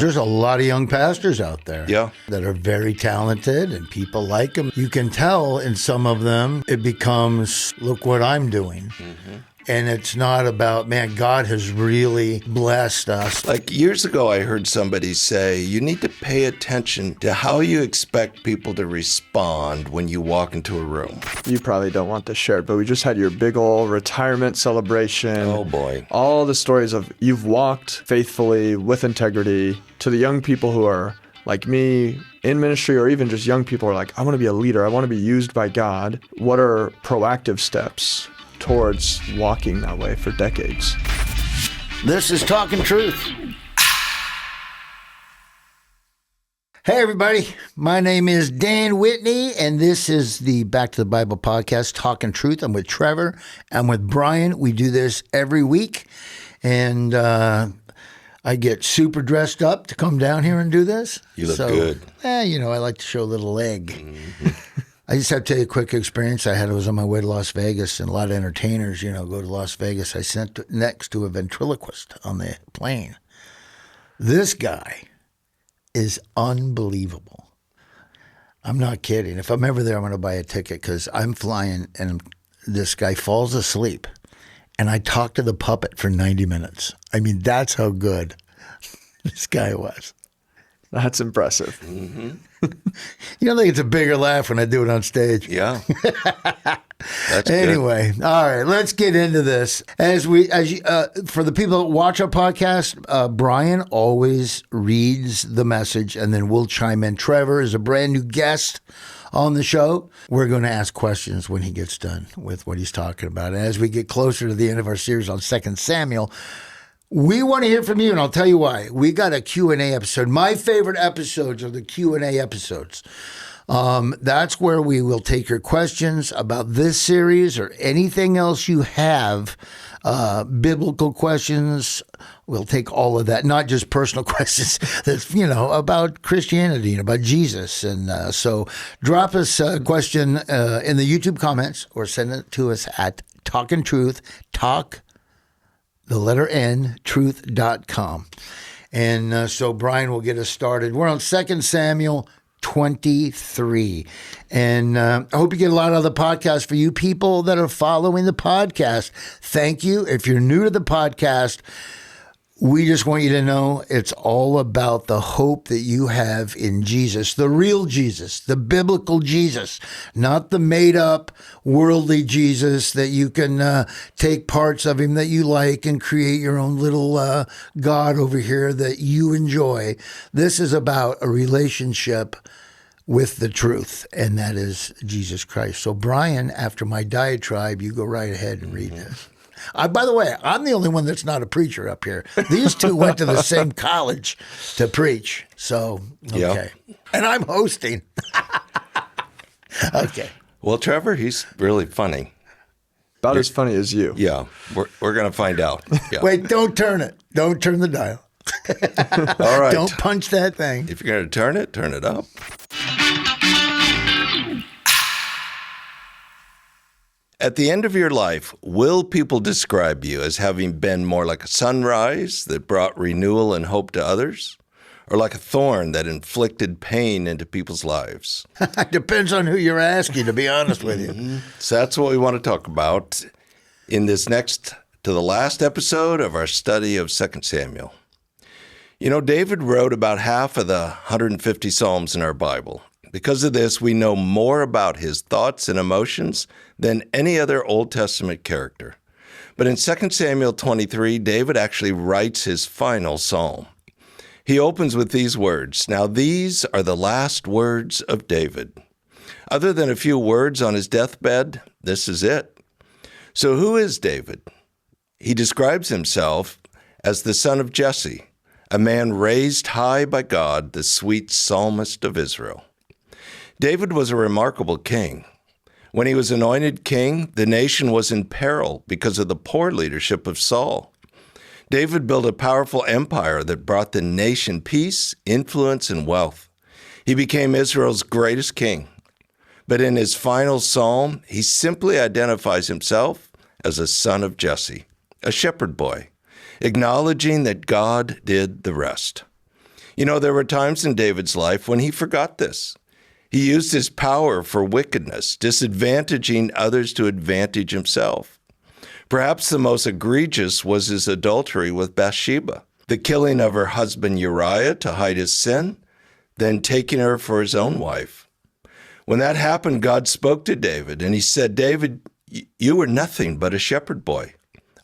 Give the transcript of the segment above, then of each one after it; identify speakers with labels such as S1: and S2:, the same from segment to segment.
S1: There's a lot of young pastors out there
S2: that
S1: are very talented and people like them. You can tell in some of them it becomes, look what I'm doing. Mm-hmm. And it's not about, man, God has really blessed us.
S2: Like years ago, I heard somebody say, you need to pay attention to how you expect people to respond when you walk into a room.
S3: You probably don't want to share it, but we just had your big old retirement celebration.
S2: Oh, boy.
S3: All the stories of you've walked faithfully with integrity to the young people who are like me in ministry, or even just young people who are like, I want to be a leader. I want to be used by God. What are proactive steps towards walking that way for decades?
S1: This is Talking Truth. Hey, everybody. My name is Dan Whitney, and this is the Back to the Bible podcast, Talking Truth. I'm with Trevor. I'm with Bryan. We do this every week, and I get super dressed up to come down here and do this.
S2: You look good.
S1: I like to show a little leg.
S2: Mm-hmm.
S1: I just have to tell you a quick experience I had. I was on my way to Las Vegas, and a lot of entertainers, go to Las Vegas. I sat next to a ventriloquist on the plane. This guy is unbelievable. I'm not kidding. If I'm ever there, I'm going to buy a ticket because I'm flying, and this guy falls asleep, and I talk to the puppet for 90 minutes. I mean, that's how good this guy was.
S3: That's impressive.
S2: Mm-hmm.
S1: You don't think it's a bigger laugh when I do it on stage?
S2: Yeah. That's
S1: anyway,
S2: good.
S1: All right, let's get into this. For the people that watch our podcast, Bryan always reads the message, and then we'll chime in. Trevor is a brand new guest on the show. We're going to ask questions when he gets done with what he's talking about. And as we get closer to the end of our series on 2 Samuel, we want to hear from you, and I'll tell you why. We got a Q&A episode. My favorite episodes are the Q&A episodes. That's where we will take your questions about this series or anything else you have, biblical questions. We'll take all of that, not just personal questions that's, about Christianity and about Jesus. And so drop us a question in the YouTube comments or send it to us at Talking Truth, truth.com. And so Bryan will get us started. We're on 2 Samuel 23. And I hope you get a lot out of the podcast. For you people that are following the podcast, thank you. If you're new to the podcast, we just want you to know it's all about the hope that you have in Jesus, the real Jesus, the biblical Jesus, not the made-up worldly Jesus that you can take parts of him that you like and create your own little God over here that you enjoy. This is about a relationship with the truth, and that is Jesus Christ. So, Bryan, after my diatribe, you go right ahead and read this. By the way, I'm the only one that's not a preacher up here. These two went to the same college to preach. So, okay. Yep. And I'm hosting. Okay.
S2: Well, Trevor, he's really funny.
S3: About as funny as you.
S2: Yeah. We're going to find out. Yeah.
S1: Wait, don't turn it. Don't turn the dial.
S2: All right.
S1: Don't punch that thing.
S2: If you're going to turn it up. At the end of your life, will people describe you as having been more like a sunrise that brought renewal and hope to others, or like a thorn that inflicted pain into people's lives?
S1: Depends on who you're asking, to be honest with you.
S2: Mm-hmm. So that's what we want to talk about in this next to the last episode of our study of 2 Samuel. David wrote about half of the 150 Psalms in our Bible. Because of this, we know more about his thoughts and emotions than any other Old Testament character. But in 2 Samuel 23, David actually writes his final psalm. He opens with these words, "Now these are the last words of David." Other than a few words on his deathbed, this is it. So who is David? He describes himself as the son of Jesse, a man raised high by God, the sweet psalmist of Israel. David was a remarkable king. When he was anointed king, the nation was in peril because of the poor leadership of Saul. David built a powerful empire that brought the nation peace, influence, and wealth. He became Israel's greatest king. But in his final psalm, he simply identifies himself as a son of Jesse, a shepherd boy, acknowledging that God did the rest. You know, there were times in David's life when he forgot this. He used his power for wickedness, disadvantaging others to advantage himself. Perhaps the most egregious was his adultery with Bathsheba, the killing of her husband Uriah to hide his sin, then taking her for his own wife. When that happened, God spoke to David, and he said, David, you were nothing but a shepherd boy.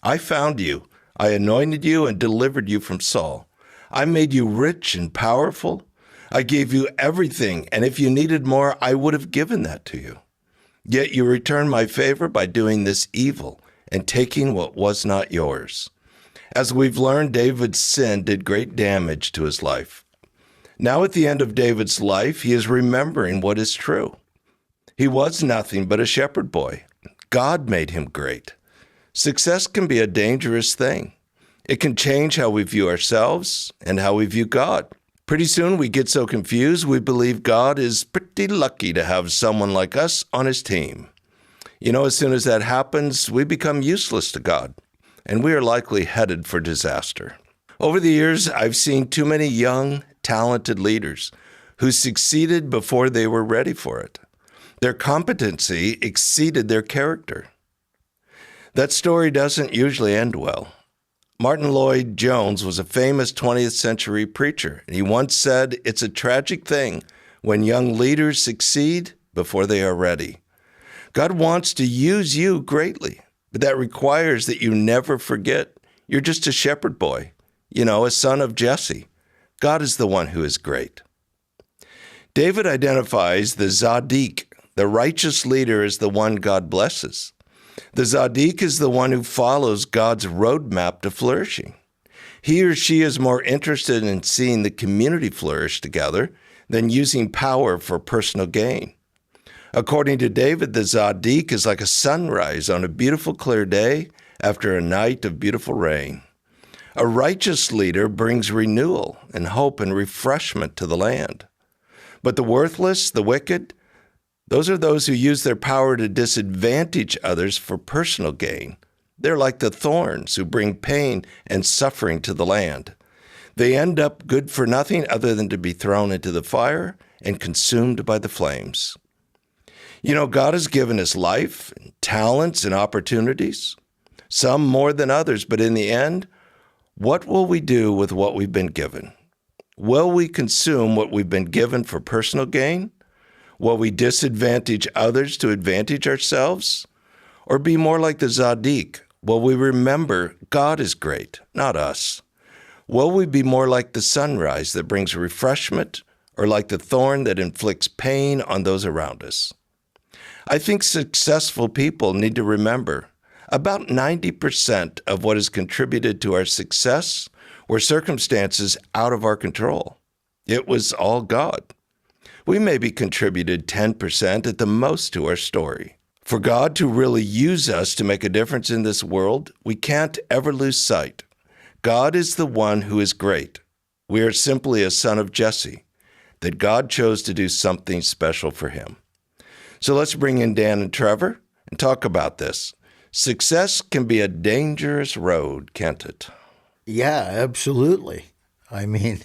S2: I found you. I anointed you and delivered you from Saul. I made you rich and powerful. I gave you everything, and if you needed more, I would have given that to you. Yet you returned my favor by doing this evil and taking what was not yours. As we've learned, David's sin did great damage to his life. Now at the end of David's life, he is remembering what is true. He was nothing but a shepherd boy. God made him great. Success can be a dangerous thing. It can change how we view ourselves and how we view God. Pretty soon we get so confused we believe God is pretty lucky to have someone like us on his team. You know, as soon as that happens, we become useless to God, and we are likely headed for disaster. Over the years, I've seen too many young, talented leaders who succeeded before they were ready for it. Their competency exceeded their character. That story doesn't usually end well. Martin Lloyd-Jones was a famous 20th century preacher, and he once said, "It's a tragic thing when young leaders succeed before they are ready." God wants to use you greatly, but that requires that you never forget you're just a shepherd boy, a son of Jesse. God is the one who is great. David identifies the Zaddik, the righteous leader, as the one God blesses. The Zaddik is the one who follows God's roadmap to flourishing. He or she is more interested in seeing the community flourish together than using power for personal gain. According to David, the Zaddik is like a sunrise on a beautiful clear day after a night of beautiful rain. A righteous leader brings renewal and hope and refreshment to the land. But the worthless, the wicked, those are those who use their power to disadvantage others for personal gain. They're like the thorns who bring pain and suffering to the land. They end up good for nothing other than to be thrown into the fire and consumed by the flames. God has given us life, and talents, and opportunities, some more than others, but in the end, what will we do with what we've been given? Will we consume what we've been given for personal gain? Will we disadvantage others to advantage ourselves? Or be more like the Zaddik? Will we remember God is great, not us? Will we be more like the sunrise that brings refreshment, or like the thorn that inflicts pain on those around us? I think successful people need to remember about 90% of what has contributed to our success were circumstances out of our control. It was all God. We maybe contributed 10% at the most to our story. For God to really use us to make a difference in this world, we can't ever lose sight. God is the one who is great. We are simply a son of Jesse, that God chose to do something special for him. So let's bring in Dan and Trevor and talk about this. Success can be a dangerous road, can't it?
S1: Yeah, absolutely. I mean,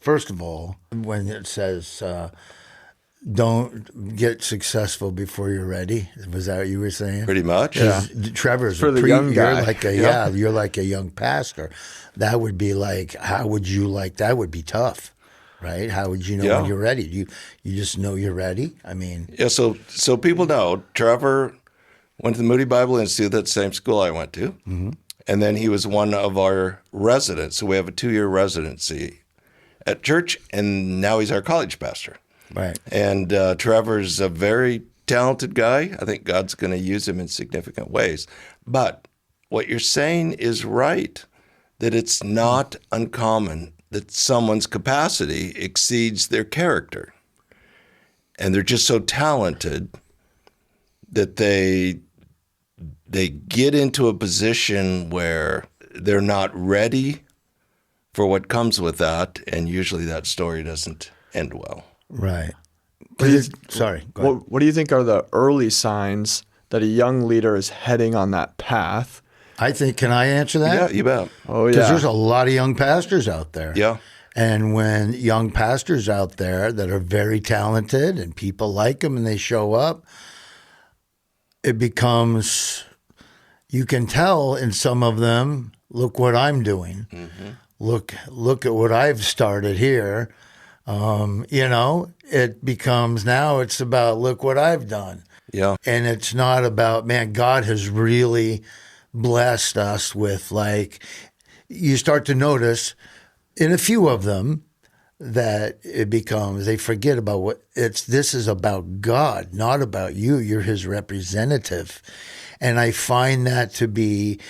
S1: first of all, when it says don't get successful before you're ready, was that what you were saying?
S2: Pretty much.
S3: Yeah.
S1: Trevor's
S3: For the young guy.
S1: You're like a young pastor. That would be like, how would you like, that would be tough, right? How would you know when you're ready? You just know you're ready? I mean.
S2: Yeah, so people know Trevor went to the Moody Bible Institute, that same school I went to. Mm-hmm. And then he was one of our residents. So we have a 2-year residency at church, and now he's our college pastor.
S1: Right.
S2: And Trevor's a very talented guy. I think God's going to use him in significant ways. But what you're saying is right, that it's not uncommon that someone's capacity exceeds their character. And they're just so talented that they get into a position where they're not ready for what comes with that, and usually that story doesn't end well.
S1: Right.
S3: Sorry. What do you think are the early signs that a young leader is heading on that path?
S1: I think, can I answer that?
S2: Yeah, you bet.
S3: Oh, yeah.
S1: Because there's a lot of young pastors out there.
S2: Yeah.
S1: And when young pastors out there that are very talented and people like them and they show up, it becomes, you can tell in some of them, look what I'm doing. Look at what I've started here. It becomes, now it's about, look what I've done.
S2: Yeah.
S1: And it's not about, man, God has really blessed us with, like, you start to notice in a few of them that it becomes, they forget about this is about God, not about you. You're his representative. And I find that to be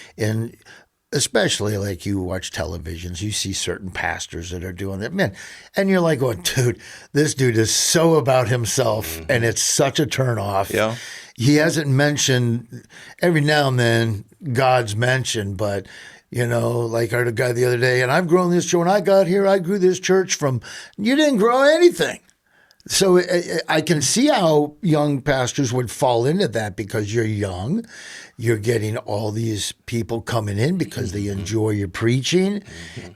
S1: especially like you watch televisions, you see certain pastors that are doing that, man, and you're like, oh, dude, this dude is so about himself, and it's such a turnoff.
S2: Yeah.
S1: He hasn't mentioned, every now and then God's mentioned, but like I heard a guy the other day, and I've grown this church. When I got here, I grew this church from, you didn't grow anything. So I can see how young pastors would fall into that, because you're young. You're getting all these people coming in because they enjoy your preaching.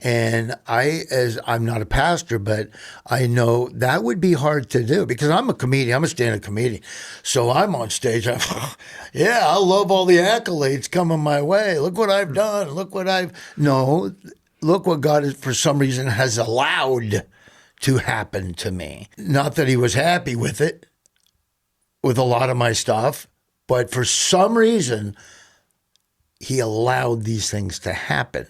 S1: And I'm not a pastor, but I know that would be hard to do, because I'm a comedian. I'm a stand-up comedian. So I'm on stage. I love all the accolades coming my way. Look what I've done. Look what God, for some reason, has allowed to happen to me. Not that he was happy with it, with a lot of my stuff, but for some reason, he allowed these things to happen.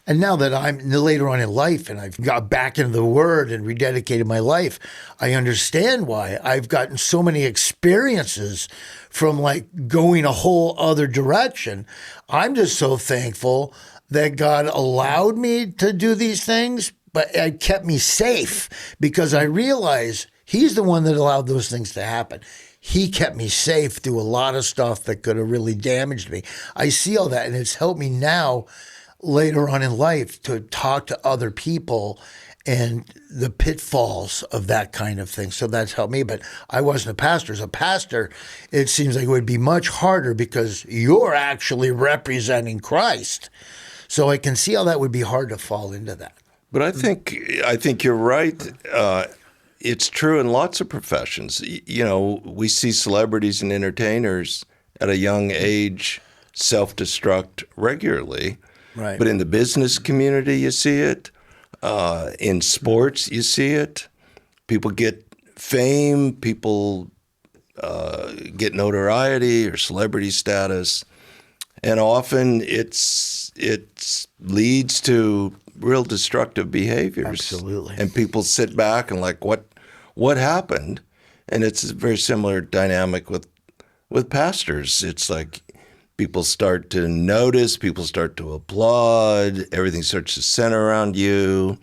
S1: And now that I'm later on in life and I've got back into the Word and rededicated my life, I understand why. I've gotten so many experiences from like going a whole other direction. I'm just so thankful that God allowed me to do these things, but it kept me safe, because I realize he's the one that allowed those things to happen. He kept me safe through a lot of stuff that could have really damaged me. I see all that, and it's helped me now later on in life to talk to other people and the pitfalls of that kind of thing. So that's helped me. But I wasn't a pastor. As a pastor, it seems like it would be much harder, because you're actually representing Christ. So I can see how that would be hard to fall into that.
S2: But I think you're right. It's true in lots of professions. We see celebrities and entertainers at a young age self-destruct regularly.
S1: Right.
S2: But in the business community, you see it. In sports, you see it. People get fame. People get notoriety or celebrity status, and often it leads to real destructive behaviors.
S1: Absolutely.
S2: And people sit back and like, what happened? And it's a very similar dynamic with pastors. It's like people start to notice, people start to applaud, everything starts to center around you.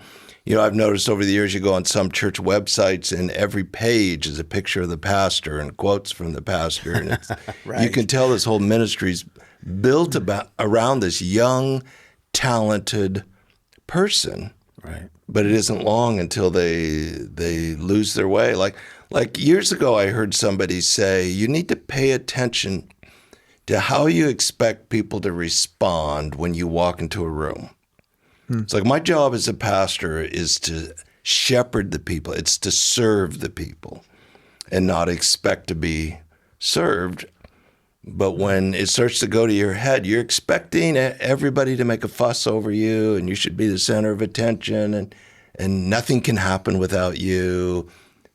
S2: I've noticed over the years, you go on some church websites and every page is a picture of the pastor and quotes from the pastor. And
S1: Right.
S2: You can tell this whole ministry's built around this young, talented person.
S1: Right.
S2: But it isn't long until they lose their way. Like years ago, I heard somebody say, you need to pay attention to how you expect people to respond when you walk into a room. It's like, my job as a pastor is to shepherd the people. It's to serve the people and not expect to be served. But when it starts to go to your head, you're expecting everybody to make a fuss over you, and you should be the center of attention, and nothing can happen without you.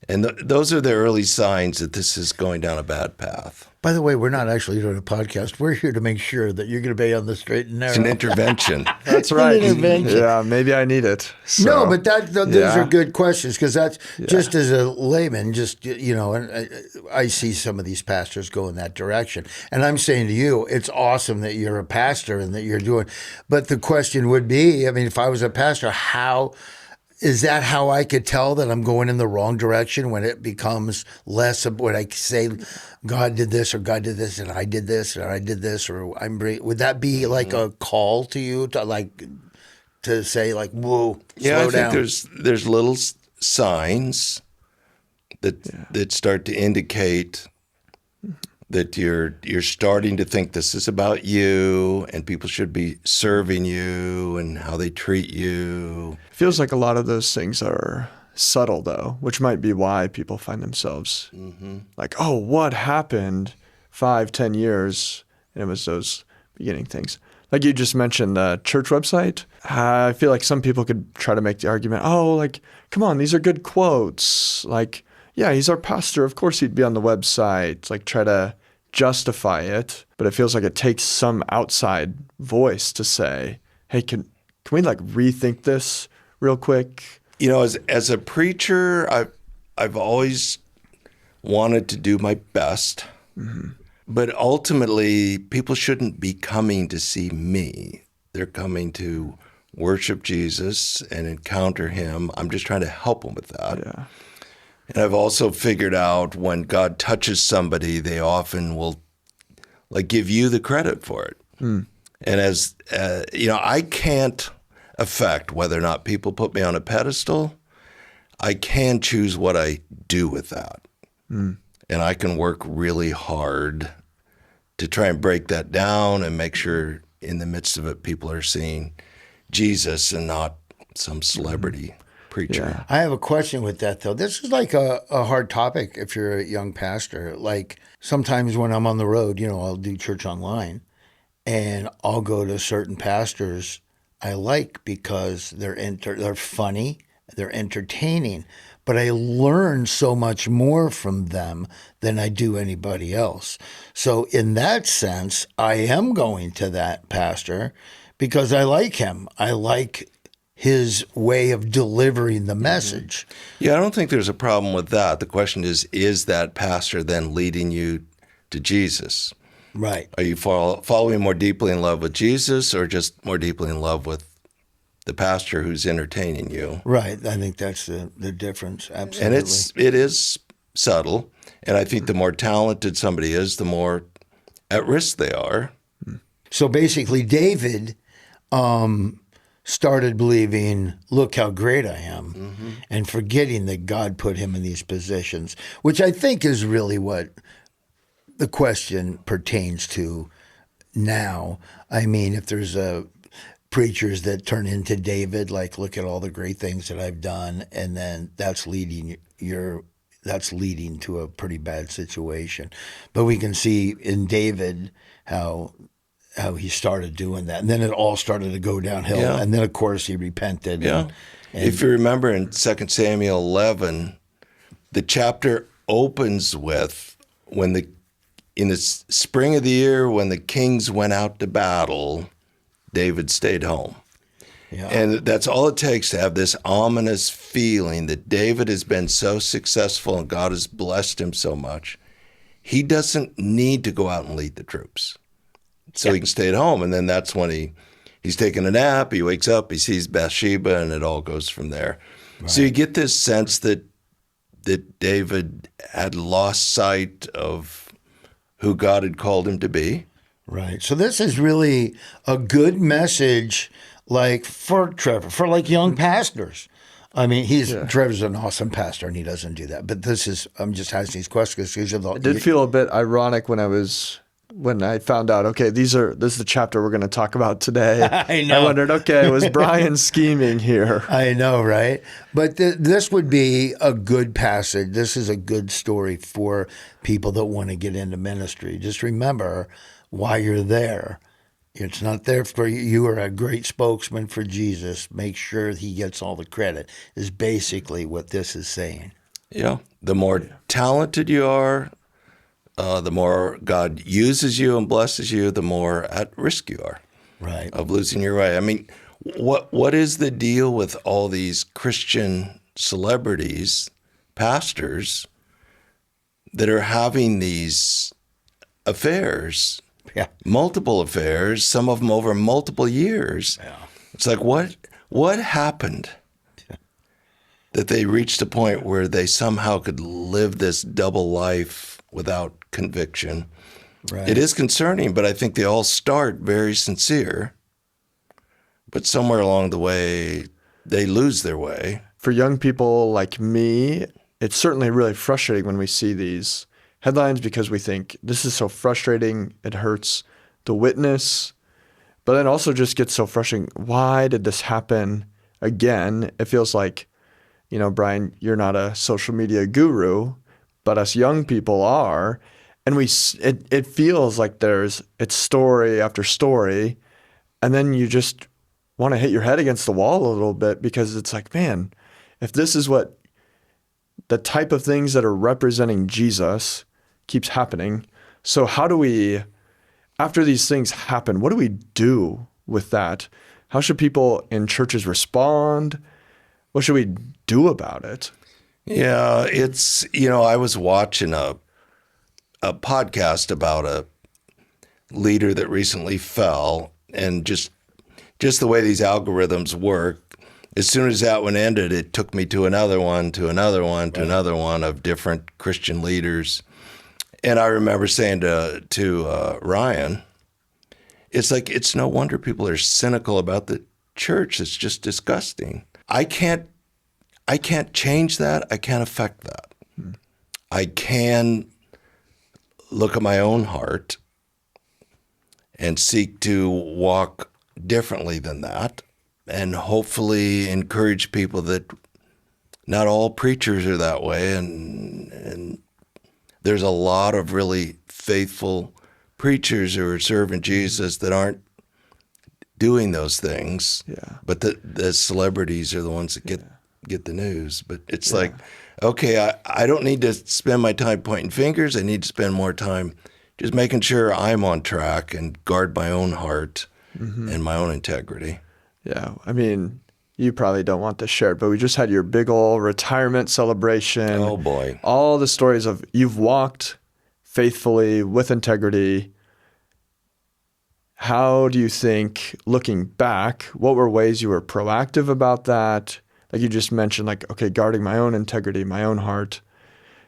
S2: And those are the early signs that this is going down a bad path.
S1: By the way, we're not actually doing a podcast. We're here to make sure that you're going to be on the straight and narrow.
S2: It's an intervention.
S3: That's right.
S1: Intervention.
S3: Yeah, maybe I need it. So,
S1: No, but those
S3: yeah.
S1: are good questions, because that's just as a layman, and I see some of these pastors go in that direction. And I'm saying to you, it's awesome that you're a pastor and that you're doing. But the question would be, if I was a pastor, is that how I could tell that I'm going in the wrong direction, when it becomes less of what I say, God did this, or God did this, and I did this, or I did this, or would that be like a call to you to say like, whoa,
S2: Yeah,
S1: slow
S2: I
S1: down?
S2: think there's little signs that start to indicate that you're starting to think this is about you and people should be serving you and how they treat you.
S3: Feels like a lot of those things are subtle, though, which might be why people find themselves like, oh, what happened 5-10 years? And it was those beginning things. Like you just mentioned the church website. I feel like some people could try to make the argument, oh, like, come on, these are good quotes. Like, yeah, he's our pastor. Of course he'd be on the website. Like, try to justify it. But it feels like it takes some outside voice to say, hey, can we like rethink this real quick?
S2: You know, as a preacher, I've always wanted to do my best. But ultimately, people shouldn't be coming to see me. They're coming to worship Jesus and encounter him. I'm just trying to help them with that.
S3: Yeah.
S2: And I've also figured out when God touches somebody, they often will like give you the credit for it. And as you know, I can't affect whether or not people put me on a pedestal. I can choose what I do with that. And I can work really hard to try and break that down and make sure in the midst of it, people are seeing Jesus and not some celebrity preacher.
S3: Yeah.
S1: I have a question with that, though. This is like a hard topic if you're a young pastor. Like sometimes when I'm on the road, I'll do church online and I'll go to certain pastors I like because they're funny, they're entertaining, but I learn so much more from them than I do anybody else. So in that sense, I am going to that pastor because I like him. I like his way of delivering the message.
S2: Yeah, I don't think there's a problem with that. The question is that pastor then leading you to Jesus?
S1: Right.
S2: Are you following more deeply in love with Jesus or just more deeply in love with the pastor who's entertaining you?
S1: Right. I think that's the difference. Absolutely.
S2: And it is subtle. And I think the more talented somebody is, the more at risk they are.
S1: So basically, David started believing, look how great I am, and forgetting that God put him in these positions, which I think is really what the question pertains to now. I mean, if there's preachers that turn into David, like, look at all the great things that I've done, and then that's leading to a pretty bad situation. But we can see in David how he started doing that. And then it all started to go downhill.
S2: Yeah.
S1: And then, of course, he repented.
S2: Yeah.
S1: And
S2: If you remember in 2 Samuel 11, the chapter opens with in the spring of the year when the kings went out to battle, David stayed home.
S1: yeah.
S2: And that's all it takes to have this ominous feeling that David has been so successful and God has blessed him so much. He doesn't need to go out and lead the troops. So he can stay at home. And then that's when he's taking a nap, he wakes up, he sees Bathsheba, and it all goes from there. Right. So you get this sense that David had lost sight of who God had called him to be.
S1: Right. So this is really a good message, like for Trevor, for like young pastors. I mean, Trevor's an awesome pastor, and he doesn't do that. But I'm just asking these questions because
S3: it did feel a bit ironic when I found out, okay, this is the chapter we're going to talk about today.
S1: I know.
S3: I wondered, okay, was Bryan scheming here?
S1: I know, right? But this would be a good passage. This is a good story for people that want to get into ministry. Just remember why you're there. It's not there for you. You are a great spokesman for Jesus. Make sure he gets all the credit, is basically what this is saying.
S2: Yeah. The more talented you are, the more God uses you and blesses you, the more at risk you are,
S1: right,
S2: of losing your way. I mean, what is the deal with all these Christian celebrities, pastors, that are having these affairs, multiple affairs, some of them over multiple years?
S1: Yeah.
S2: It's like, what happened that they reached a point where they somehow could live this double life without conviction?
S1: Right.
S2: It is concerning, but I think they all start very sincere. But somewhere along the way, they lose their way.
S3: For young people like me, it's certainly really frustrating when we see these headlines because we think this is so frustrating. It hurts the witness, but then also just gets so frustrating. Why did this happen again? It feels like, Bryan, you're not a social media guru, but us young people are. And it feels like it's story after story. And then you just want to hit your head against the wall a little bit because it's like, man, if this is what the type of things that are representing Jesus keeps happening. So how do we, after these things happen, what do we do with that? How should people in churches respond? What should we do about it?
S2: Yeah, it's, I was watching a podcast about a leader that recently fell, and just the way these algorithms work, as soon as that one ended, it took me to another one, to another one, to another one of different Christian leaders. And I remember saying to Ryan, it's like, it's no wonder people are cynical about the church. It's just disgusting. I can't change that. I can't affect that. I can look at my own heart and seek to walk differently than that, and hopefully encourage people that not all preachers are that way, and there's a lot of really faithful preachers who are serving Jesus that aren't doing those things.
S3: Yeah.
S2: But the celebrities are the ones that get the news. But it's like, okay, I don't need to spend my time pointing fingers. I need to spend more time just making sure I'm on track and guard my own heart and my own integrity.
S3: Yeah. I mean, you probably don't want this shared, but we just had your big old retirement celebration.
S2: Oh, boy.
S3: All the stories of you've walked faithfully with integrity. How do you think, looking back, what were ways you were proactive about that? Like you just mentioned, like, okay, guarding my own integrity, my own heart.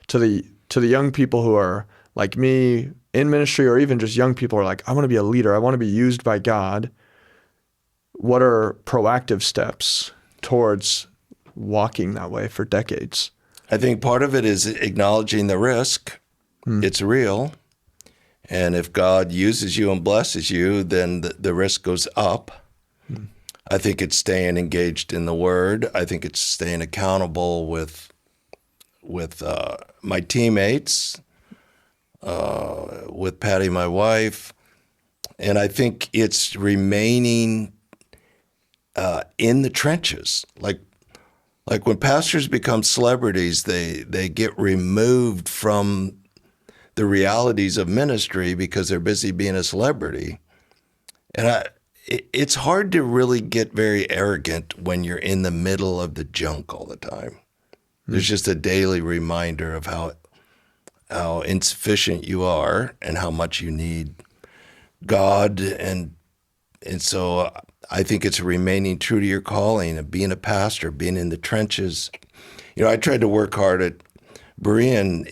S3: To the young people who are like me in ministry, or even just young people who are like, I want to be a leader. I want to be used by God. What are proactive steps towards walking that way for decades?
S2: I think part of it is acknowledging the risk. It's real. And if God uses you and blesses you, then the risk goes up. I think it's staying engaged in the Word. I think it's staying accountable with my teammates, with Patty, my wife. And I think it's remaining in the trenches. Like when pastors become celebrities, they get removed from the realities of ministry because they're busy being a celebrity. And it's hard to really get very arrogant when you're in the middle of the junk all the time. There's just a daily reminder of how insufficient you are and how much you need God. And so I think it's remaining true to your calling of being a pastor, being in the trenches. I tried to work hard at Berean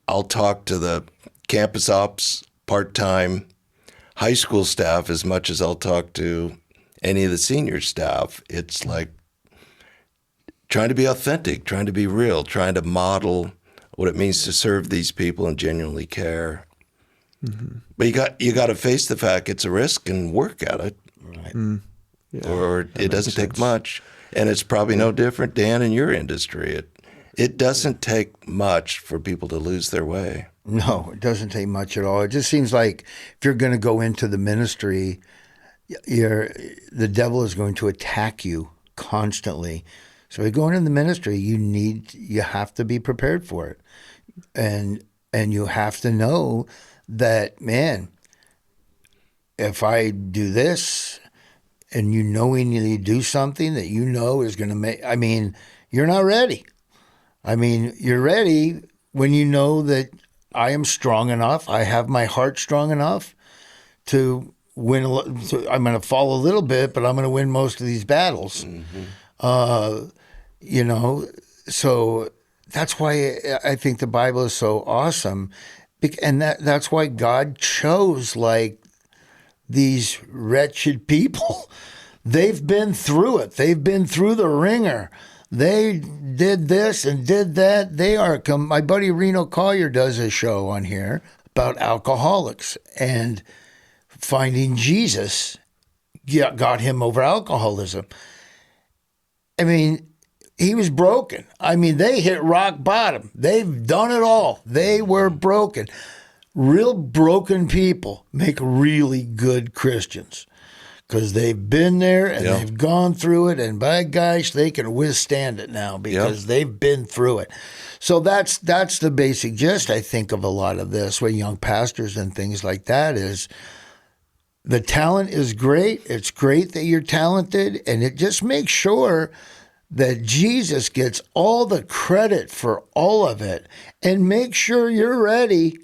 S2: I'll talk to the campus ops part-time high school staff as much as I'll talk to any of the senior staff. It's like trying to be authentic, trying to be real, trying to model what it means to serve these people and genuinely care. But you got to face the fact it's a risk and work at it. Right.
S3: Yeah,
S2: or it doesn't take much. And it's probably no different, Dan, in your industry. It doesn't take much for people to lose their way.
S1: No, it doesn't take much at all. It just seems like if you're going to go into the ministry, the devil is going to attack you constantly. So if you go into the ministry, you have to be prepared for it. And you have to know that, man, if I do this and you knowingly do something that you know is going to you're not ready. You're ready when you know that I am strong enough, I have my heart strong enough to win. I'm going to fall a little bit, but I'm going to win most of these battles. So that's why I think the Bible is so awesome. And that's why God chose these wretched people. They've been through it. They've been through the ringer. they did this and did that. They are, my buddy Reno Collier does a show on here about alcoholics, and finding Jesus got him over alcoholism. I mean, he was broken. I mean, they hit rock bottom. They've done it all. They were broken. Real broken people make really good Christians because they've been there and they've gone through it. And by gosh, they can withstand it now because they've been through it. So that's the basic gist, I think, of a lot of this with young pastors and things like that is the talent is great. It's great that you're talented, and it just makes sure that Jesus gets all the credit for all of it, and make sure you're ready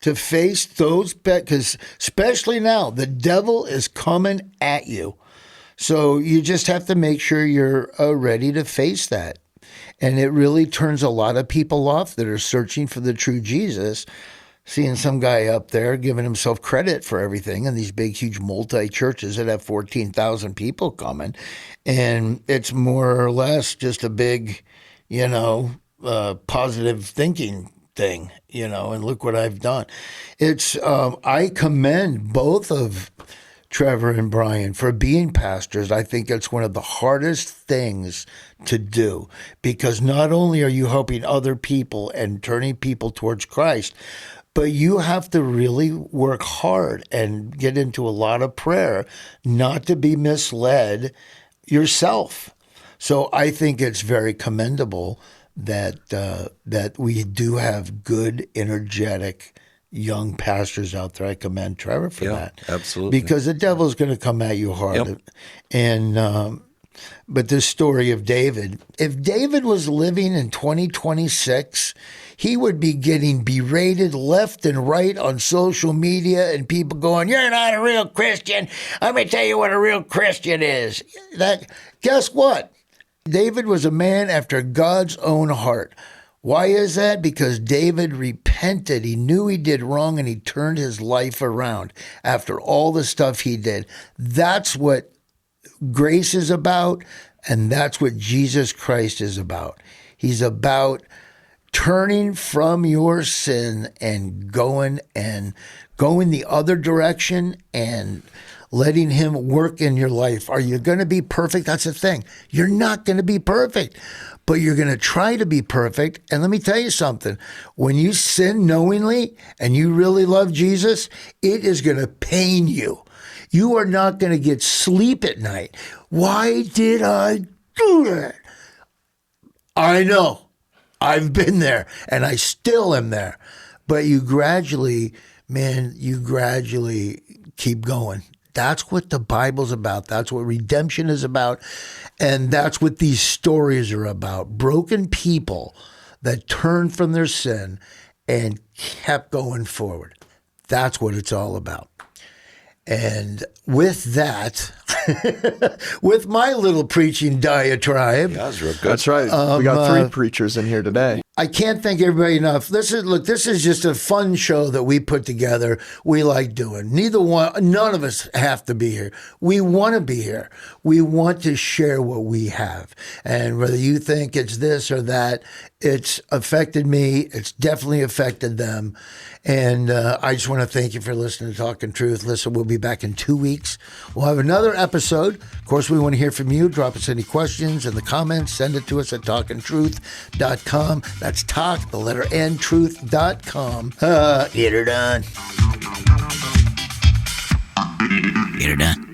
S1: to face those, because especially now, the devil is coming at you. So you just have to make sure you're ready to face that. And it really turns a lot of people off that are searching for the true Jesus, seeing some guy up there giving himself credit for everything in these big, huge multi-churches that have 14,000 people coming. And it's more or less just a big, positive thinking thing, and look what I've done. I commend both of Trevor and Bryan for being pastors. I think it's one of the hardest things to do, because not only are you helping other people and turning people towards Christ, but you have to really work hard and get into a lot of prayer not to be misled yourself. So I think it's very commendable that we do have good, energetic young pastors out there. I commend Trevor for that.
S2: Absolutely.
S1: Because the devil's going to come at you hard.
S2: Yep.
S1: And but this story of David, if David was living in 2026, he would be getting berated left and right on social media, and people going, "You're not a real Christian. Let me tell you what a real Christian is." Guess what? David was a man after God's own heart. Why is that? Because David repented. He knew he did wrong, and he turned his life around after all the stuff he did. That's what grace is about, and that's what Jesus Christ is about. He's about turning from your sin and going the other direction and letting him work in your life. Are you going to be perfect? That's the thing. You're not going to be perfect, but you're going to try to be perfect. And let me tell you something. When you sin knowingly and you really love Jesus, it is going to pain you. You are not going to get sleep at night. Why did I do that? I know. I've been there, and I still am there. But you gradually keep going. That's what the Bible's about. That's what redemption is about. And that's what these stories are about. Broken people that turned from their sin and kept going forward. That's what it's all about. And with that, with my little preaching diatribe.
S2: Yeah, that's real good.
S3: That's right. We got 3 preachers in here today.
S1: I can't thank everybody enough. This is just a fun show that we put together. We like doing. None of us have to be here. We want to be here. We want to share what we have. And whether you think it's this or that, it's affected me. It's definitely affected them. And I just want to thank you for listening to Talking Truth. Listen, we'll be back in 2 weeks. We'll have another episode. Of course, we want to hear from you. Drop us any questions in the comments. Send it to us at talkingtruth.com. That's talk, the letter N, truth.com. Get her done. Get her done.